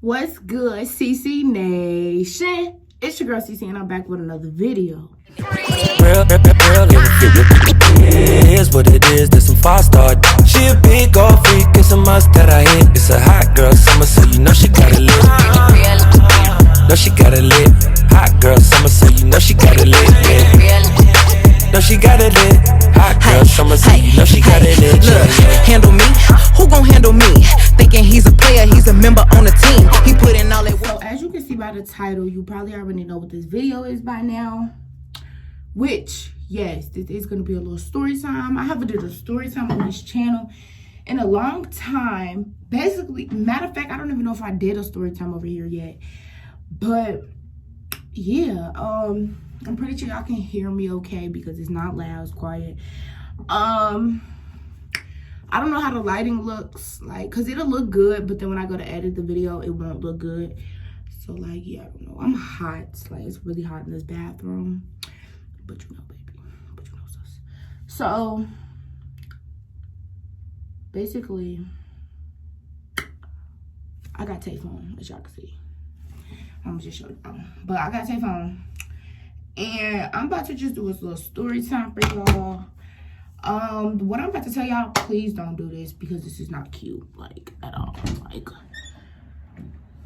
What's good, Ceecee Nation? It's your girl Ceecee, and I'm back with another video. Real, it is what it is. There's some five-star. She a big old freak, it's a must that I hit. It's a hot girl summer, so you know she got it lit. No, she got it lit. Hot girl summer, so you know she got it lit. Yeah. No, she got it lit. Hot girl summer, so you know she got it lit. Look, handle me? Who gon' handle me? Thinking he's a player, he's a member on the team. He put in all that work. So as you can see by the title, you probably already know what this video is by now. Which, yes, this is going to be a little story time. I haven't did a story time on this channel in a long time. Basically, matter of fact, I don't even know if I did a story time over here yet. But yeah, I'm pretty sure y'all can hear me okay because it's not loud, it's quiet. I don't know how the lighting looks like, because it'll look good, but then when I go to edit the video, it won't look good. So like, yeah, I don't know. I'm hot. Like, it's really hot in this bathroom. But you know, baby. But you know, sis. So basically, I got Tay phone, as y'all can see. I'm gonna just show you. But I got Tay phone. And I'm about to just do a little story time for y'all. What I'm about to tell y'all, please don't do this because this is not cute, like, at all. Like,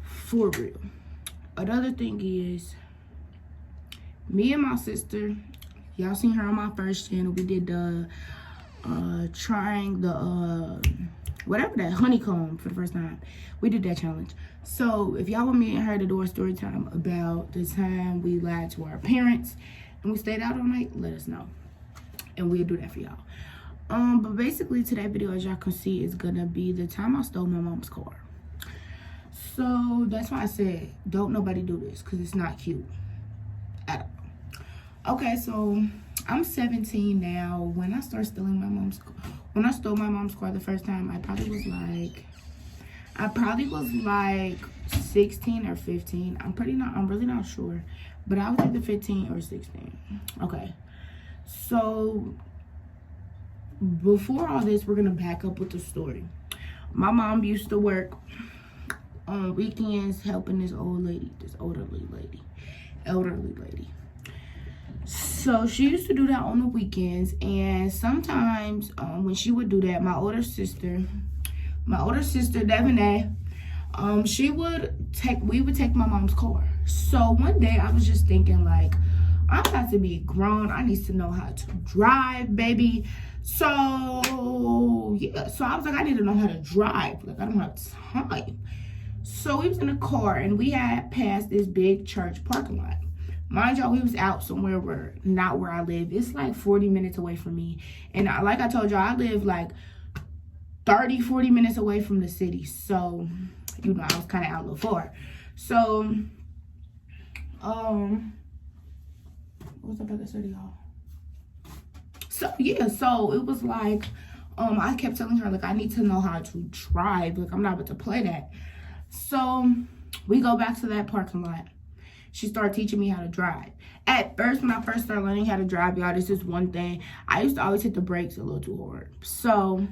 for real. Another thing is, me and my sister, y'all seen her on my first channel. We did the trying the whatever, that honeycomb for the first time. We did that challenge. So if y'all want me and her to do a story time about the time we lied to our parents and we stayed out all night, let us know, and we'll do that for y'all. But basically today's video, as y'all can see, is gonna be the time I stole my mom's car. So that's why I said don't nobody do this, because it's not cute at all. Okay, so I'm 17 now. When I started stealing my mom's car, when I stole my mom's car the first time, I probably was like 16 or 15. I'm really not sure, but I was either 15 or 16. Okay, so before all this, we're gonna back up with the story. My mom used to work on weekends helping this elderly lady. So she used to do that on the weekends, and sometimes when she would do that, my older sister Devonay, we would take my mom's car. So one day I was just thinking, like, I'm about to be grown, I need to know how to drive, baby. So yeah, so I was like, I need to know how to drive, like, I don't have time. So we was in a car and we had passed this big church parking lot. Mind y'all, we was out somewhere not where I live. It's like 40 minutes away from me. And like I told y'all, I live like 30-40 minutes away from the city. So, you know, I was kind of out a little far. So, what was I about to say to y'all? So, yeah, so it was like, I kept telling her, like, I need to know how to drive. Like, I'm not about to play that. So, we go back to that parking lot. She started teaching me how to drive. At first, when I first started learning how to drive, y'all, this is one thing. I used to always hit the brakes a little too hard. So,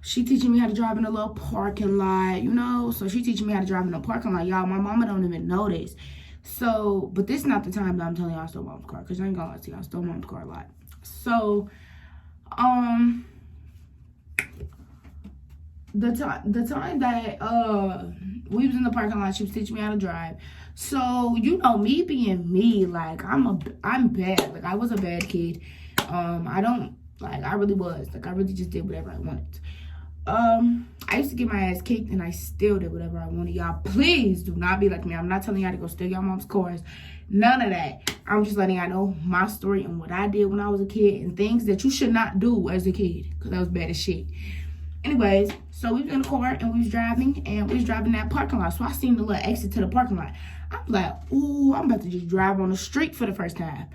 she teaching me how to drive in a little parking lot, you know. So, she teaching me how to drive in a parking lot. Y'all, my mama don't even know this. So, but this is not the time that I'm telling y'all I stole mom's car. Because I ain't gonna lie to y'all, I stole mom's car a lot. So, the time that we was in the parking lot, she was teaching me how to drive. So, you know, me being me, like, I'm bad. Like, I was a bad kid. I really was. Like, I really just did whatever I wanted. I used to get my ass kicked, and I still did whatever I wanted. Y'all, please do not be like me. I'm not telling y'all to go steal your mom's cars. None of that. I'm just letting y'all know my story and what I did when I was a kid and things that you should not do as a kid, because I was bad as shit. Anyways, so we was in the car and we was driving that parking lot. So I seen the little exit to the parking lot. I'm like, ooh, I'm about to just drive on the street for the first time.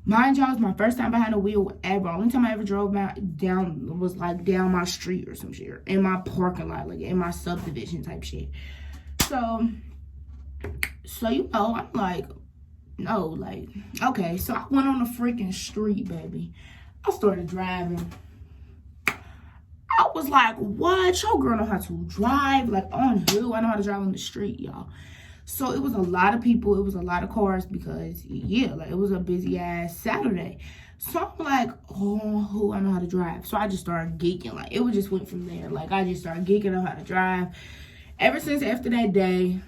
Mind y'all, it's my first time behind the wheel ever. Only time I ever drove down was like down my street or some shit. In my parking lot, like in my subdivision type shit. So you know, I'm like, no, like, okay. So I went on the freaking street, baby. I started driving. I was like, what? Your girl know how to drive, like on who? I know how to drive on the street, y'all. So it was a lot of people. It was a lot of cars because, yeah, like it was a busy ass Saturday. So I'm like, oh, who I know how to drive. So I just started geeking. Like, it just went from there. Like, I just started geeking on how to drive. Ever since after that day,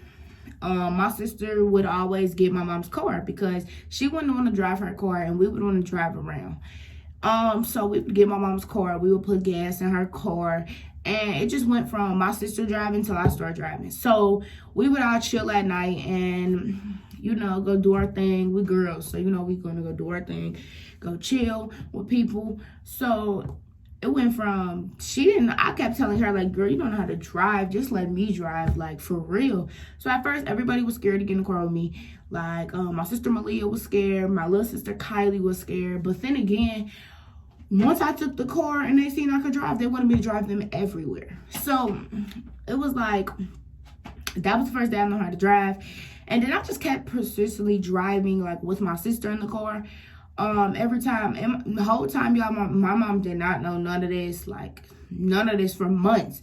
my sister would always get my mom's car because she wouldn't want to drive her car and we would want to drive around. So we would get my mom's car. We would put gas in her car. And it just went from my sister driving till I started driving. So we would all chill at night and, you know, go do our thing. We girls, so, you know, we going to go do our thing. Go chill with people. So it went from, I kept telling her, like, girl, you don't know how to drive. Just let me drive, like, for real. So at first, everybody was scared to get in the car with me. Like, my sister Malia was scared. My little sister Kylie was scared. But then again, once I took the car and they seen I could drive, they wanted me to drive them everywhere. So it was like, that was the first day I learned how to drive. And then I just kept persistently driving, like, with my sister in the car. Every time, and the whole time, y'all, my mom did not know none of this, like, none of this for months.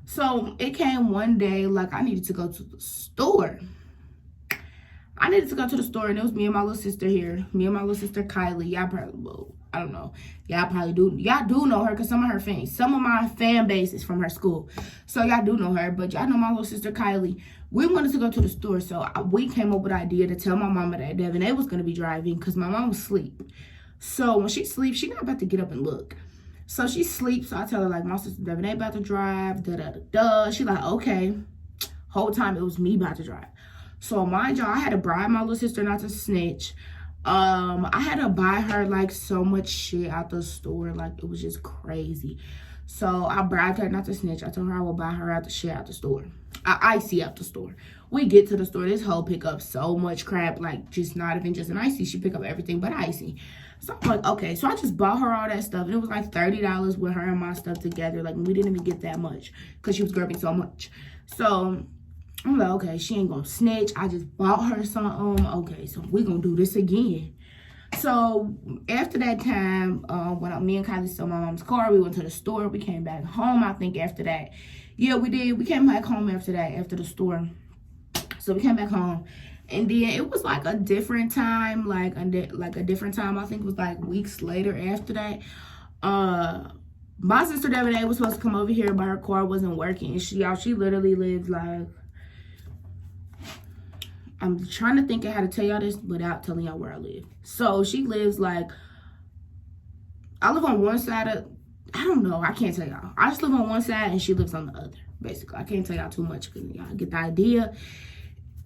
So it came one day, like, I needed to go to the store. And it was me and my little sister here. Me and my little sister Kylie. Y'all probably, well, I don't know. Y'all do know her because some of my fan base is from her school. So y'all do know her, but y'all know my little sister Kylie. We wanted to go to the store, so we came up with the idea to tell my mama that Devin A was going to be driving because my mom was asleep. So when she sleeps, she not about to get up and look. So she sleeps, so I tell her, like, my sister Devin A about to drive, da-da-da-da. She like, okay. Whole time it was me about to drive. So mind y'all, I had to bribe my little sister not to snitch. I had to buy her, like, so much shit out the store. Like, it was just crazy. So I bribed her not to snitch. I told her I would buy her out the shit out the store. Icy out the store. We get to the store. This hoe pick up so much crap. Like, just not even just an icy. She pick up everything but icy. So I'm like, okay. So I just bought her all that stuff. And it was like $30 with her and my stuff together. Like, we didn't even get that much because she was grabbing so much. So I'm like, okay, she ain't gonna snitch. I just bought her something. Okay, so we gonna do this again. So after that time, when me and Kylie stole my mom's car, we went to the store. We came back home, I think, after that. Yeah, we did. We came back home after that, after the store. So we came back home. And then it was like a different time, like a different time. I think it was like weeks later after that. My sister Devin A was supposed to come over here, but her car wasn't working. And she literally lived like, I'm trying to think of how to tell y'all this without telling y'all where I live. So she lives like, I live on one side of, I don't know, I can't tell y'all. I just live on one side and she lives on the other, basically. I can't tell y'all too much because y'all get the idea.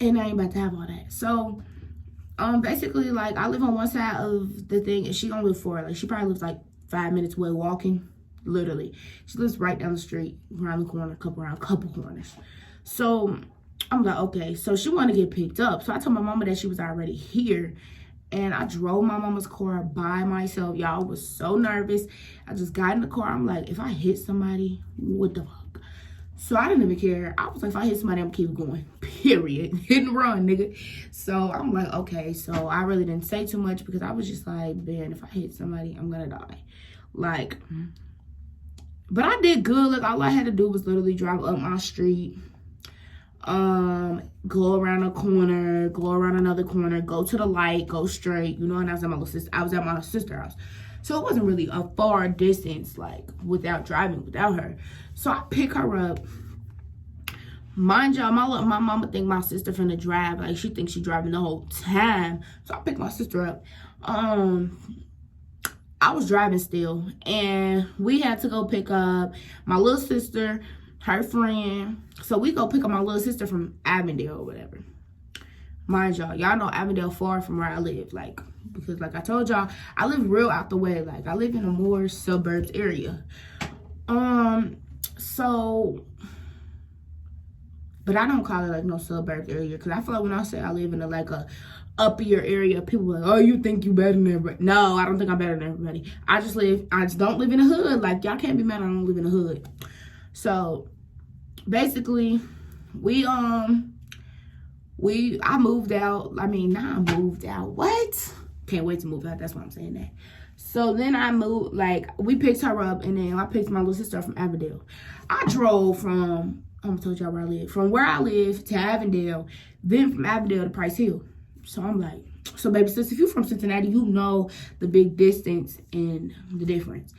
And I ain't about to have all that. So, basically, like, I live on one side of the thing and she don't live far. Like, she probably lives like 5 minutes away walking, literally. She lives right down the street, around the corner, couple corners. So I'm like, okay, so she wanted to get picked up. So I told my mama that she was already here. And I drove my mama's car by myself. Y'all, was so nervous. I just got in the car. I'm like, if I hit somebody, what the fuck? So I didn't even care. I was like, if I hit somebody, I'm gonna keep going. Period. Hit and run, nigga. So I'm like, okay. So I really didn't say too much because I was just like, man, if I hit somebody, I'm gonna die. Like, but I did good. Like, all I had to do was literally drive up my street. Go around a corner, go around another corner, go to the light, go straight, you know. And I was at my sister's house, so it wasn't really a far distance, like, without driving without her. So I pick her up. Mind y'all, my mama think my sister finna drive, like, she thinks she driving the whole time. So I pick my sister up. I was driving still, and we had to go pick up my little sister, her friend. So we go pick up my little sister from Avondale or whatever. Mind y'all know Avondale far from where I live, like, because like I told y'all, I live real out the way. Like, I live in a more suburbs area. So, but I don't call it like no suburb area because I feel like when I say I live in a uppier area, people are like, oh, you think you better than everybody. No, I don't think I'm better than everybody. I just don't live in the hood. Like, y'all can't be mad I don't live in the hood. So basically, I moved out. I mean, now I moved out. What? Can't wait to move out. That's why I'm saying that. So then I moved, like, we picked her up, and then I picked my little sister up from Avondale. I drove from, I almost told y'all where I live, from where I live to Avondale, then from Avondale to Price Hill. So I'm like, so baby sis, if you're from Cincinnati, you know the big distance and the difference.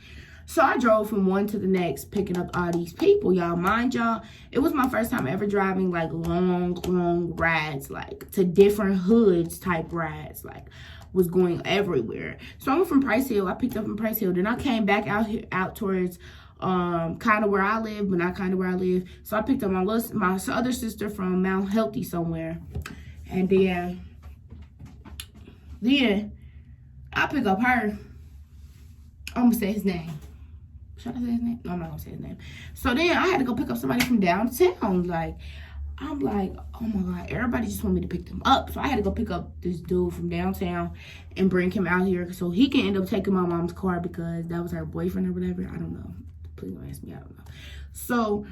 So I drove from one to the next, picking up all these people, y'all. Mind y'all, it was my first time ever driving, like, long rides, like, to different hoods type rides, like, was going everywhere. So I went from Price Hill. I picked up from Price Hill. Then I came back out here, out towards kind of where I live, but not kind of where I live. So I picked up my other sister from Mount Healthy somewhere. And then I pick up her. I'm going to say his name. Should I say his name? No, I'm not going to say his name. So then I had to go pick up somebody from downtown. Like, I'm like, oh my God, everybody just want me to pick them up. So I had to go pick up this dude from downtown and bring him out here so he can end up taking my mom's car because that was her boyfriend or whatever. I don't know. Please don't ask me. I don't know. So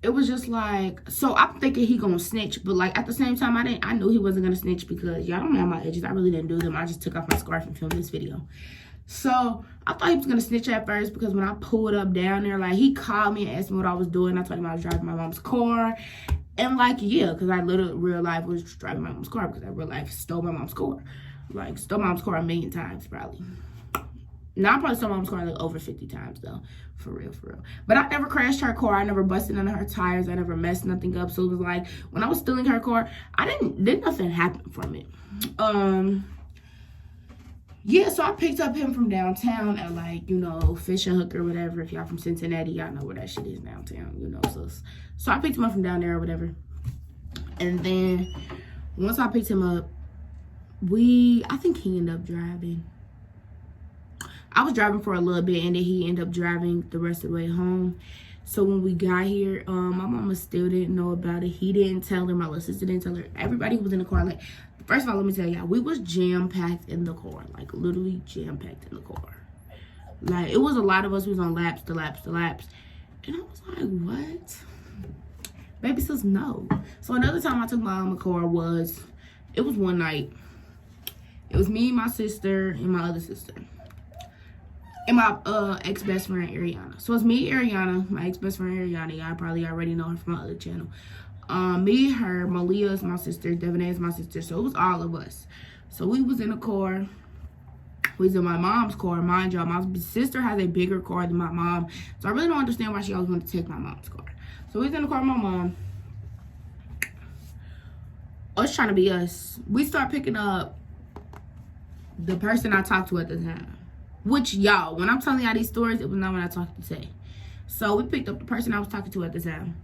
it was just like, so I'm thinking he gonna snitch, but like at the same time, I knew he wasn't gonna snitch because y'all don't know my edges. I really didn't do them. I just took off my scarf and filmed this video. So I thought he was gonna snitch at first because when I pulled up down there, like he called me and asked me what I was doing. I told him I was driving my mom's car. And like, yeah, because I literally real life was driving my mom's car because I real life stole my mom's car. Like stole my mom's car 1,000,000 times probably. Now I probably stole my mom's car like over 50 times though. For real. But I never crashed her car. I never busted none of her tires. I never messed nothing up. So it was like when I was stealing her car, did nothing happen from it. Yeah, so I picked up him from downtown at like, you know, Fish and Hook or whatever. If y'all from Cincinnati, y'all know where that shit is downtown, you know. So I picked him up from down there or whatever. And then once I picked him up, I think he ended up driving. I was driving for a little bit and then he ended up driving the rest of the way home. So when we got here, my mama still didn't know about it. He didn't tell her. My little sister didn't tell her. Everybody who was in the car, like, first of all, let me tell y'all, we was jam-packed in the car. Like, literally jam-packed in the car. Like, it was a lot of us. We was on laps. And I was like, what? Baby says no. So another time I took my mama car it was one night. It was me, my sister, and my other sister. And my ex-best friend, Ariana. So it's me, Ariana, my ex-best friend, Ariana. Y'all probably already know her from my other channel. Me, her, Malia is my sister, Devonay is my sister. So it was all of us. So we was in a car. We was in my mom's car. Mind y'all, my sister has a bigger car than my mom. So I really don't understand why she always wanted to take my mom's car. So we was in the car with my mom. Us trying to be us. We start picking up the person I talked to at the time. Which, y'all, when I'm telling y'all these stories, it was not when I talked to Tay. So we picked up the person I was talking to at the time.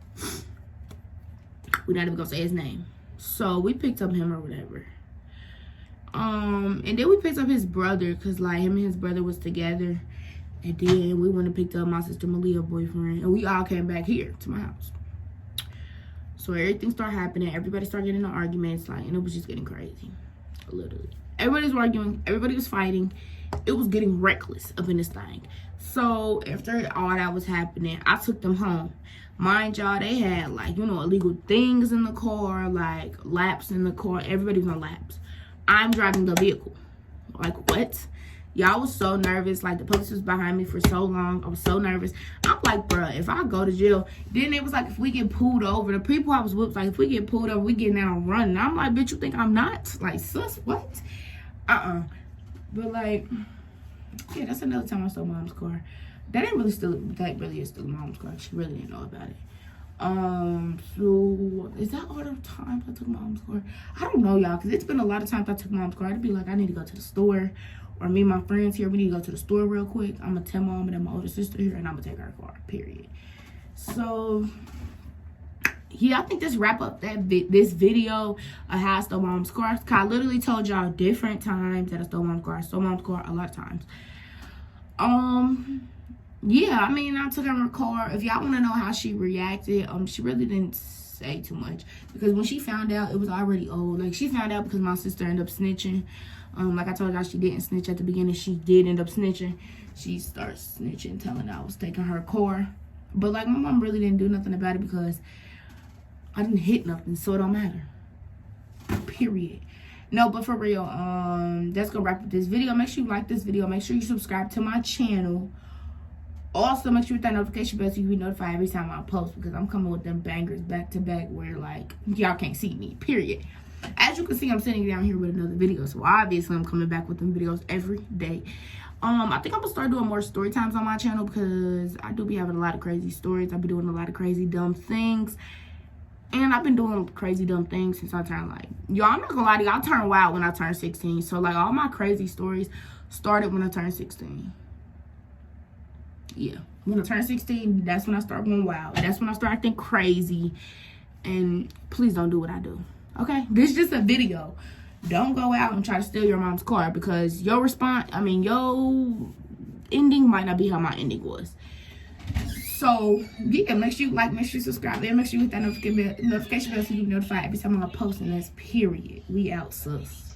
We're not even gonna say his name. So we picked up him or whatever. And then we picked up his brother, cause like him and his brother was together. And then we went and picked up my sister Malia's boyfriend, and we all came back here to my house. So everything started happening. Everybody started getting into arguments, like, and it was just getting crazy, literally. Everybody was arguing. Everybody was fighting. It was getting reckless up in this thing. So after all that was happening, I took them home. Mind y'all, they had like, you know, illegal things in the car, like laps in the car. Everybody was on laps. I'm driving the vehicle. Like, what? Y'all was so nervous. Like, the police was behind me for so long. I was so nervous. I'm like, bruh, if I go to jail, then it was like, if we get pulled over, the people I was with, like, if we get pulled over, we get down running. I'm like, bitch, you think I'm not? Like, sus, what? But like, yeah, that's another time I stole mom's car. That ain't really still, that really is still mom's car. She really didn't know about it. So is that all the times I took mom's car? I don't know, y'all, because it's been a lot of times I took mom's car. I'd be like, I need to go to the store, or me and my friends here, we need to go to the store real quick. I'm gonna tell mom and then my older sister here, and I'm gonna take her car, period. So yeah, I think this wrap up this video of how I stole mom's car. I literally told y'all different times that I stole mom's car. I stole mom's car a lot of times. Yeah, I mean, I took her car. If y'all want to know how she reacted, she really didn't say too much, because when she found out, it was already old. Like, she found out because my sister ended up snitching. Like I told y'all, she didn't snitch at the beginning. She did end up snitching. She starts snitching, telling I was taking her car. But like, my mom really didn't do nothing about it because I didn't hit nothing, so it don't matter. Period. No, but for real, that's gonna wrap up this video. Make sure you like this video. Make sure you subscribe to my channel. Also, make sure you hit that notification bell so you be notified every time I post, because I'm coming with them bangers back to back where, like, y'all can't see me, period. As you can see, I'm sitting down here with another video, so obviously I'm coming back with them videos every day. I think I'm gonna start doing more story times on my channel, because I do be having a lot of crazy stories. I be doing a lot of crazy dumb things, and I've been doing crazy dumb things since I turned, like, y'all, I'm not gonna lie to you, I turned wild when I turned 16. So, like, all my crazy stories started when I turned 16. Yeah, when I turned 16, that's when I started going wild. That's when I started acting crazy. And please don't do what I do, okay? This is just a video. Don't go out and try to steal your mom's car, because your your ending might not be how my ending was. So, yeah, make sure you like, make sure you subscribe, and make sure you hit that notification bell so you be notified every time I post, and that's period. We out, sus.